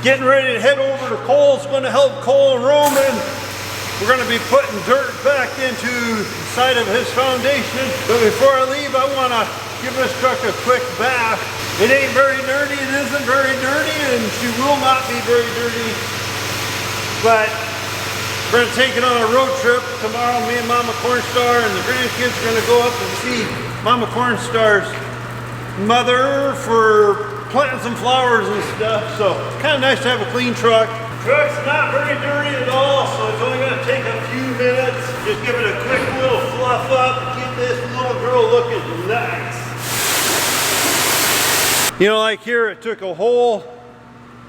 getting ready to head over to Cole's. Going to help Cole and Roman. We're going to be putting dirt back into the side of his foundation. But before I leave, I want to give this truck a quick bath. It ain't very dirty, it isn't very dirty, and she will not be very dirty. But we're going to take it on a road trip. Tomorrow, me and Mama Cornstar and the grandkids are going to go up and see Mama Cornstar's mother for planting some flowers and stuff. So it's kind of nice to have a clean truck. Truck's not very dirty at all, so it's only going to take a few minutes. Just give it a quick little fluff up, get this little girl looking nice. You know, like here, it took a whole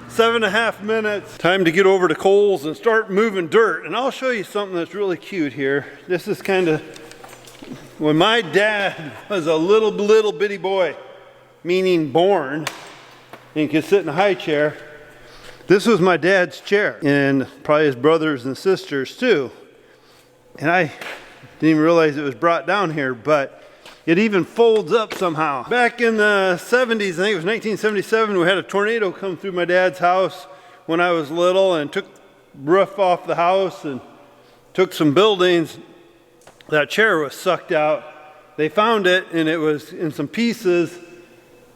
7.5 minutes. Time to get over to Cole's and start moving dirt. And I'll show you something that's really cute here. This is kind of when my dad was a little bitty boy, meaning born, and could sit in a high chair. This was my dad's chair, and probably his brothers and sisters too. And I didn't even realize it was brought down here, but it even folds up somehow. Back in the 70s, I think it was 1977, we had a tornado come through my dad's house when I was little and took the roof off the house and took some buildings. That chair was sucked out. They found it and it was in some pieces.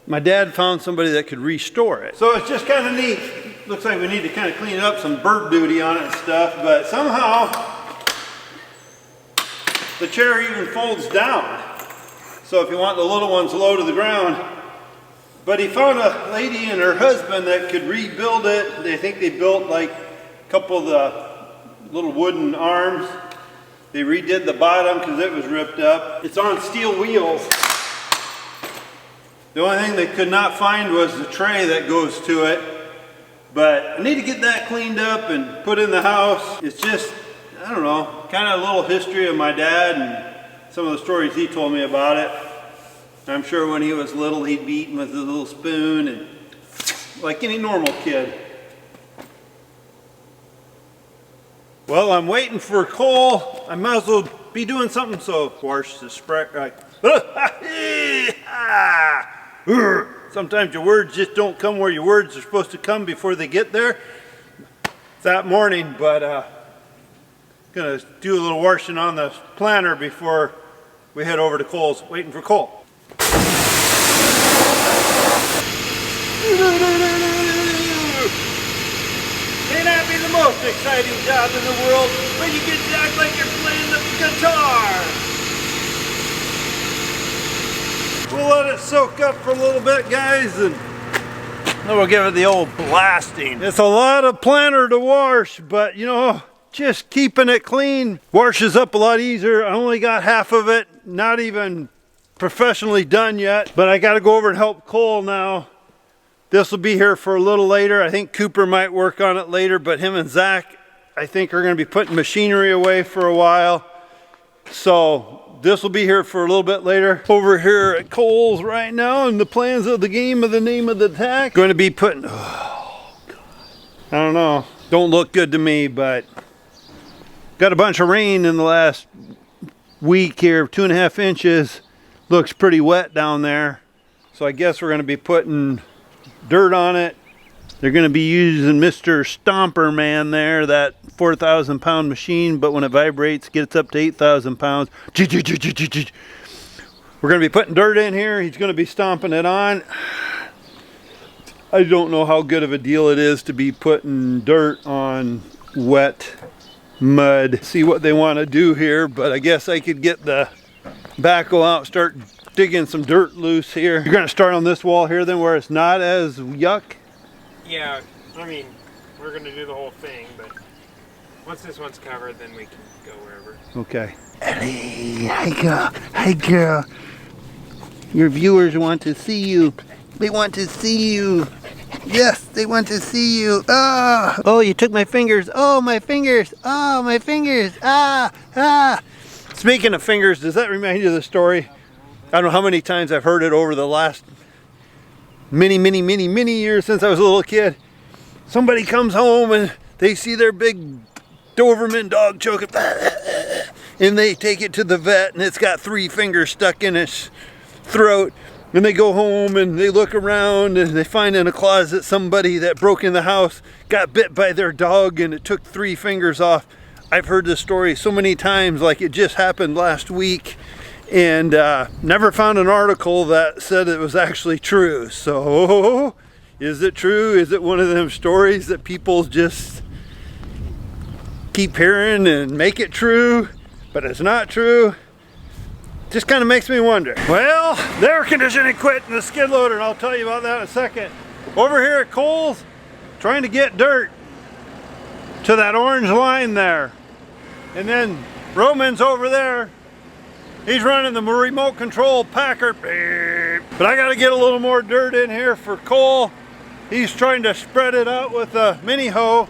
My dad found somebody that could restore it. So it's just kind of neat. Looks like we need to kind of clean up some bird duty on it and stuff, but somehow the chair even folds down. So if you want the little ones low to the ground. But he found a lady and her husband that could rebuild it. They think they built like a couple of the little wooden arms. They redid the bottom because it was ripped up. It's on steel wheels. The only thing they could not find was the tray that goes to it. But I need to get that cleaned up and put in the house. It's just, I don't know, kind of a little history of my dad and some of the stories he told me about it. I'm sure when he was little, he'd be eating with a little spoon and like any normal kid. Well, I'm waiting for Cole. I might as well be doing something, so wash the spray. Sometimes your words just don't come where your words are supposed to come before they get there. That morning, but gonna do a little washing on the planter before we head over to Cole's. Waiting for Cole. May not be the most exciting job in the world, but you get to act like you're playing the guitar. We'll let it soak up for a little bit, guys, and then we'll give it the old blasting. It's a lot of planter to wash, but you know, just keeping it clean washes up a lot easier. I only got half of it, not even professionally done yet, but I got to go over and help Cole now. This will be here for a little later. I think Cooper might work on it later, but him and Zach, I think, are going to be putting machinery away for a while. So this will be here for a little bit later. Over here at Cole's right now, and the plans of the game of the name of the attack. Going to be putting, oh God, I don't know. Don't look good to me, but got a bunch of rain in the last week here, 2.5 inches. Looks pretty wet down there. So I guess we're going to be putting dirt on it. They're going to be using Mr. Stomper Man there, that 4,000 pound machine, but when it vibrates, gets up to 8,000 pounds. We're going to be putting dirt in here. He's going to be stomping it on. I don't know how good of a deal it is to be putting dirt on wet mud. See what they want to do here, but I guess I could get the backhoe out, start digging some dirt loose here. You're going to start on this wall here then where it's not as yuck? Yeah, I mean, we're going to do the whole thing, but once this one's covered, then we can go wherever. Okay. Ellie, hi girl. Your viewers want to see you. They want to see you. Yes, they want to see you. Oh, you took my fingers. Oh, my fingers. Oh, my fingers. Speaking of fingers, does that remind you of the story? I don't know how many times I've heard it over the last many years since I was a little kid. Somebody comes home and they see their big Doberman dog choking, and they take it to the vet and it's got 3 fingers stuck in its throat. And they go home and they look around and they find in a closet somebody that broke in the house, got bit by their dog, and it took 3 fingers off. I've heard this story so many times, like it just happened last week, and never found an article that said it was actually true. So, is it true? Is it one of them stories that people just keep hearing and make it true, but it's not true? Just kind of makes me wonder. Well, the air conditioning quit in the skid loader, and I'll tell you about that in a second. Over here at Cole's, trying to get dirt to that orange line there. And then Roman's over there. He's running the remote control packer. But I got to get a little more dirt in here for Cole. He's trying to spread it out with a mini hoe.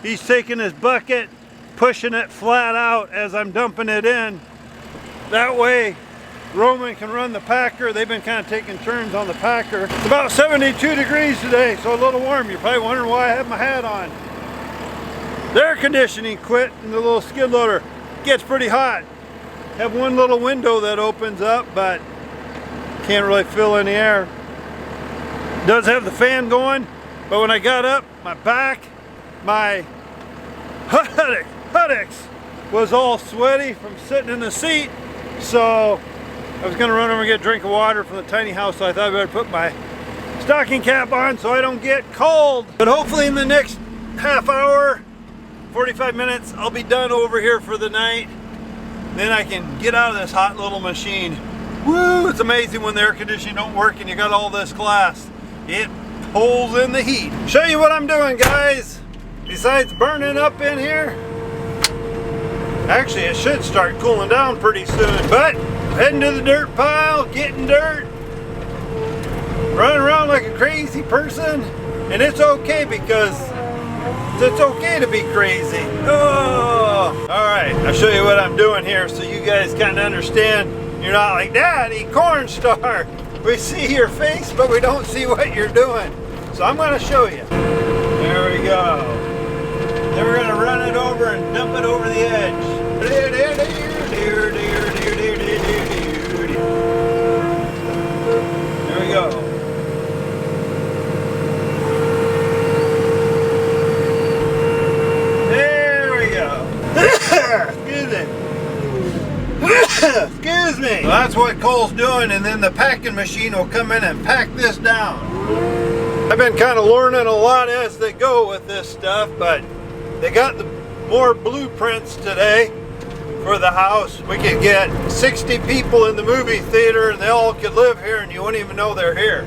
He's taking his bucket, pushing it flat out as I'm dumping it in. That way Roman can run the packer. They've been kind of taking turns on the packer. It's about 72 degrees today, so a little warm. You're probably wondering why I have my hat on. The air conditioning quit in the little skid loader. It gets pretty hot. Have one little window that opens up, but can't really fill any air. Does have the fan going, but when I got up, my back, my buttocks was all sweaty from sitting in the seat. So I was gonna run over and get a drink of water from the tiny house, so I thought I better put my stocking cap on so I don't get cold. But hopefully in the next half hour, 45 minutes, I'll be done over here for the night. Then I can get out of this hot little machine. Woo, it's amazing when the air conditioning don't work and you got all this glass. It pulls in the heat. Show you what I'm doing, guys. Besides burning up in here, actually, it should start cooling down pretty soon, but heading to the dirt pile, getting dirt, running around like a crazy person, and it's okay because it's okay to be crazy. Oh, all right, I'll show you what I'm doing here so you guys kind of understand. You're not like, Daddy, Cornstar. We see your face, but we don't see what you're doing. So I'm going to show you. There we go. Then we're going to run it over and dump it over the edge. There we go. There we go. Excuse me. Excuse me. Well, that's what Cole's doing, and then the packing machine will come in and pack this down. I've been kind of learning a lot as they go with this stuff, but they got the more blueprints today for the house. We could get 60 people in the movie theater and they all could live here and you wouldn't even know they're here.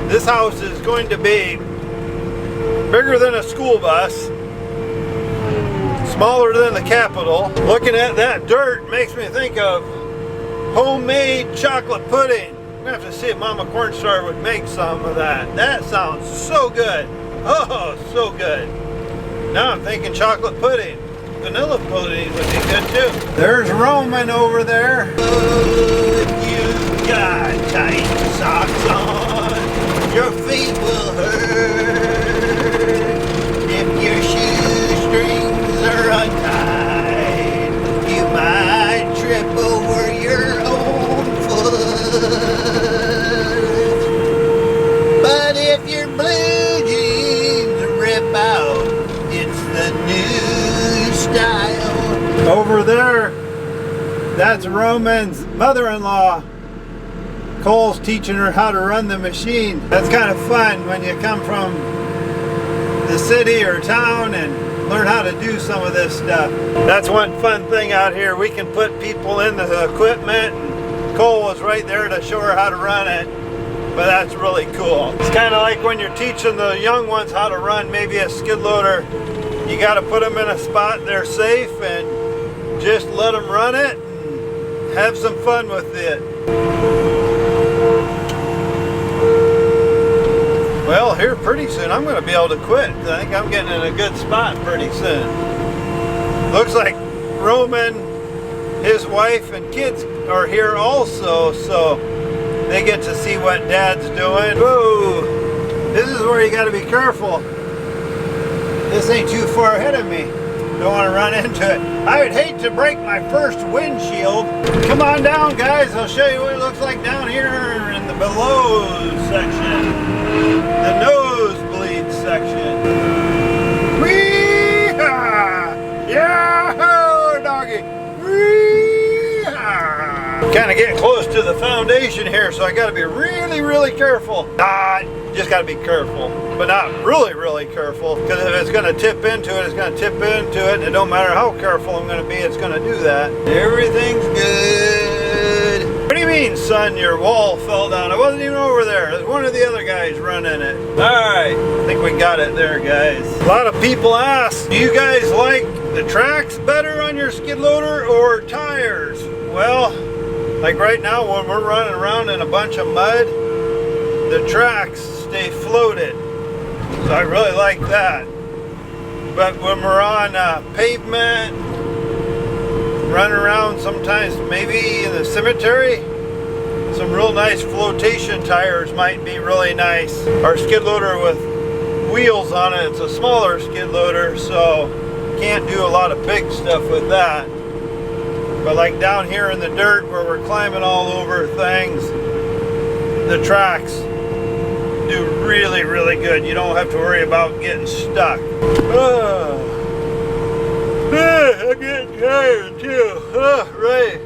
This house is going to be bigger than a school bus, smaller than the Capitol. Looking at that dirt makes me think of homemade chocolate pudding. I'm gonna have to see if Mama Cornstar would make some of that. That sounds so good. Oh, so good. Now I'm thinking chocolate pudding. Vanilla pudding would be good too. There's Roman over there. You got tight socks on. Your feet will hurt if your shoestrings are untied. You might trip over your own foot. But if your blue jeans rip out, it's the new style. Over there, that's Roman's mother-in-law. Cole's teaching her how to run the machine. That's kind of fun when you come from the city or town and learn how to do some of this stuff. That's one fun thing out here. We can put people in the equipment, and Cole was right there to show her how to run it. But that's really cool. It's kind of like when you're teaching the young ones how to run maybe a skid loader. You got to put them in a spot they're safe and just let them run it and have some fun with it. Well, here pretty soon I'm going to be able to quit. I think I'm getting in a good spot pretty soon. Looks like Roman, his wife and kids are here also, so they get to see what Dad's doing. Whoa, this is where you got to be careful. This ain't too far ahead of me. Don't want to run into it. I would hate to break my first windshield. Come on down, guys. I'll show you what it looks like down here in the below section. The nosebleed section. Wee-ha! Yeah, doggy. Wee-ha! Kind of getting close to the foundation here, so I got to be really, really careful. Just got to be careful, but not really, really careful, because if it's going to tip into it, it's going to tip into it, and it don't matter how careful I'm going to be, it's going to do that. Everything's good. What do you mean, son, your wall fell down? I wasn't even over there. There's one of the other guys running it. All right, I think we got it there, guys. A lot of people ask, do you guys like the tracks better on your skid loader or tires? Well, like right now when we're running around in a bunch of mud, the tracks stay floated, so I really like that. But when we're on pavement, running around sometimes maybe in the cemetery, some real nice flotation tires might be really nice. Our skid loader with wheels on it, it's a smaller skid loader, so can't do a lot of big stuff with that. But like down here in the dirt where we're climbing all over things, the tracks do really, really good. You don't have to worry about getting stuck. I'm getting tired too. Right.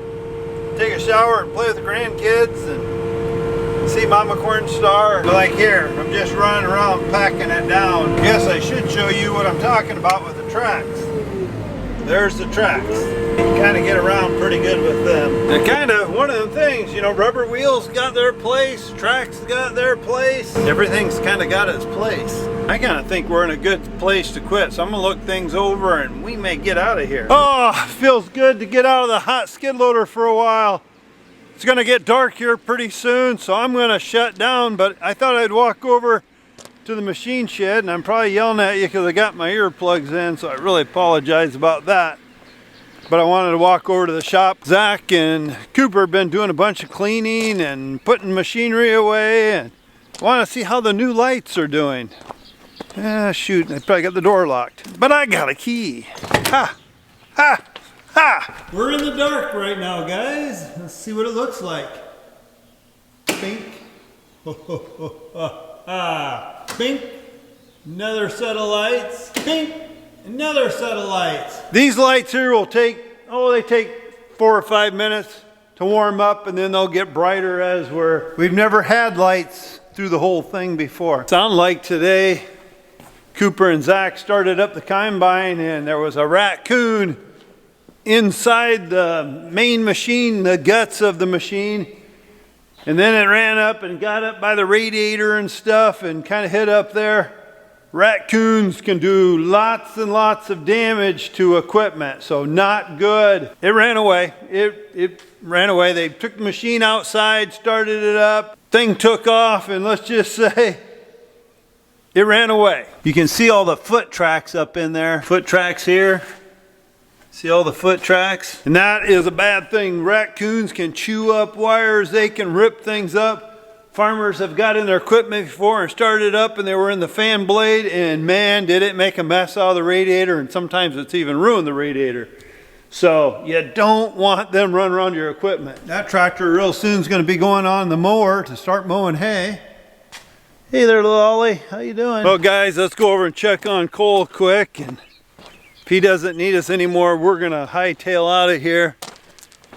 Take a shower and play with the grandkids and see Mama Cornstar. Like here, I'm just running around packing it down. Guess I should show you what I'm talking about with the tracks. There's the tracks. You can kind of get around pretty good with them. They're kind of one of the things, you know, rubber wheels got their place, tracks got their place. Everything's kind of got its place. I kind of think we're in a good place to quit, so I'm gonna look things over and we may get out of here. Oh, feels good to get out of the hot skid loader for a while. It's gonna get dark here pretty soon, so I'm gonna shut down, but I thought I'd walk over to the machine shed, and I'm probably yelling at you because I got my earplugs in, so I really apologize about that. But I wanted to walk over to the shop. Zach and Cooper have been doing a bunch of cleaning and putting machinery away, and I want to see how the new lights are doing. Shoot, I probably got the door locked, but I got a key. Ha! Ha! Ha! We're in the dark right now, guys. Let's see what it looks like. Pink. Pink, another set of lights, pink, another set of lights. These lights here will take, they take 4 or 5 minutes to warm up, and then they'll get brighter as we've never had lights through the whole thing before. Sound like today, Cooper and Zach started up the combine, and there was a raccoon inside the main machine, the guts of the machine. And then it ran up and got up by the radiator and stuff and kind of hid up there. Raccoons can do lots and lots of damage to equipment, so not good. It ran away. It ran away. They took the machine outside, started it up. Thing took off, and let's just say it ran away. You can see all the foot tracks up in there. Foot tracks here. See all the foot tracks? And that is a bad thing. Raccoons can chew up wires. They can rip things up. Farmers have got in their equipment before and started up, and they were in the fan blade, and man, did it make a mess out of the radiator, and sometimes it's even ruined the radiator. So you don't want them running around your equipment. That tractor real soon is going to be going on the mower to start mowing hay. Hey there, little Ollie. How you doing? Well, guys, let's go over and check on Cole quick, and if he doesn't need us anymore, we're gonna hightail out of here,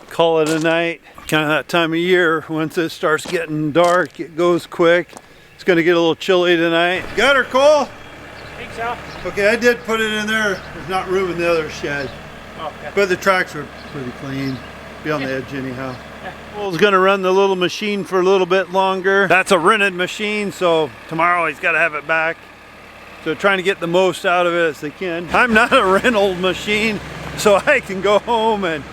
call it a night. Kind of that time of year, once it starts getting dark, it goes quick. It's gonna get a little chilly tonight. Got her, Cole? I think so. Okay, I did put it in there. There's not room in the other shed. Okay. But the tracks are pretty clean. Be on the edge anyhow. Cole's gonna run the little machine for a little bit longer. That's a rented machine, so tomorrow he's gotta have it back. So trying to get the most out of it as they can. I'm not a rental machine, so I can go home and